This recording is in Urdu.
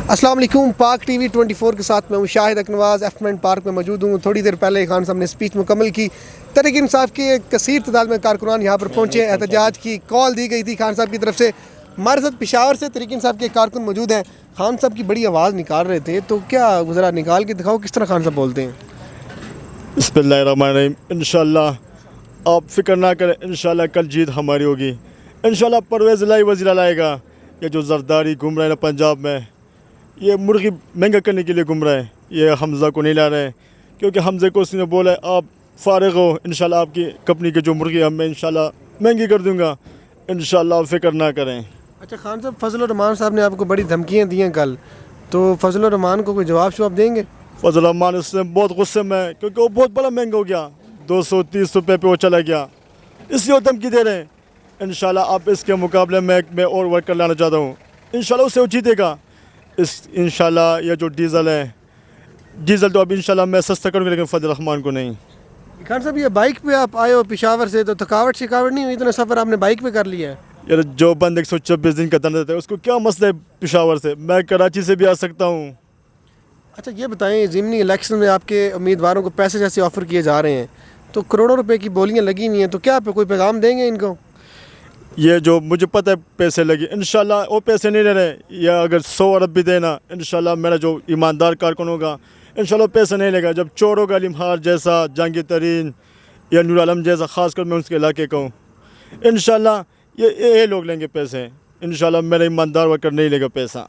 السلام علیکم. پاک ٹی وی 24 کے ساتھ میں ہوں شاہد اکنواز. ایفمنٹ پارک میں موجود ہوں. تھوڑی دیر پہلے خان صاحب نے اسپیچ مکمل کی. تحریک انصاف کے ایک کثیر تعداد میں کارکنان یہاں پر پہنچے. احتجاج کی کال دی گئی تھی خان صاحب کی طرف سے. ہمارے ساتھ پشاور سے تحریک انصاف کے کارکن موجود ہیں. خان صاحب کی بڑی آواز نکال رہے تھے, تو کیا ذرا نکال کے دکھاؤ کس طرح خان صاحب بولتے ہیں. بسم اللہ الرحمن الرحیم. انشاءاللہ آپ فکر نہ کریں, انشاءاللہ کل جیت ہماری ہوگی. انشاءاللہ پرویز الہی وزیر لائے گا. یہ جو زرداری گھوم رہے ہیں پنجاب میں, یہ مرغی مہنگا کرنے کے لیے گھوم رہے ہیں. یہ حمزہ کو نہیں لا رہے ہیں, کیونکہ حمزہ کو اس نے بولا ہے آپ فارغ ہو, انشاءاللہ آپ کی کمپنی کی جو مرغی ہے میں انشاءاللہ مہنگی کر دوں گا. انشاءاللہ آپ فکر نہ کریں. اچھا خان صاحب, فضل الرحمان صاحب نے آپ کو بڑی دھمکیاں دی ہیں کل, تو فضل الرحمان کو کوئی جواب دیں گے؟ فضل الرحمان اس سے بہت غصے میں ہے, کیونکہ وہ بہت بڑا مہنگا ہو گیا. 230 روپے پہ وہ چلا گیا, اس لیے وہ دھمکی دے رہے ہیں. انشاءاللہ آپ اس کے مقابلے میں اور ورکر لانا چاہتا ہوں. انشاءاللہ اس سے وہ جیتے گا. انشاءاللہ یہ جو ڈیزل ہے, ڈیزل تو اب انشاءاللہ میں سستا کروں گا, لیکن فضل الرحمان کو نہیں. خان صاحب, یہ بائک پہ آپ آئے ہو پشاور سے, تو تھکاوٹ شکاوٹ نہیں ہوئی؟ اتنا سفر آپ نے بائک پہ کر لیا ہے. یار جو بند 124 دن کا دن رہتا ہے اس کو کیا مسئلہ ہے پشاور سے؟ میں کراچی سے بھی آ سکتا ہوں. اچھا یہ بتائیں, ضمنی الیکشن میں آپ کے امیدواروں کو پیسے جیسے آفر کیے جا رہے ہیں, تو کروڑوں روپے کی بولیاں لگی ہوئی ہیں, تو کیا کوئی پیغام دیں گے ان کو؟ یہ جو مجھے پتہ ہے پیسے لگے, انشاءاللہ وہ پیسے نہیں لے رہے. یا اگر 100 ارب بھی دینا, انشاءاللہ میرا جو ایماندار کارکن ہوگا انشاءاللہ پیسے نہیں لے گا. جب چور ہوگا علمہار جیسا, جہانگیر ترین یا نور عالم جیسا, خاص کر میں اس کے علاقے کا ہوں, انشاءاللہ یہ لوگ لیں گے پیسے. انشاءاللہ میرا ایماندار ورکر نہیں لے گا پیسہ.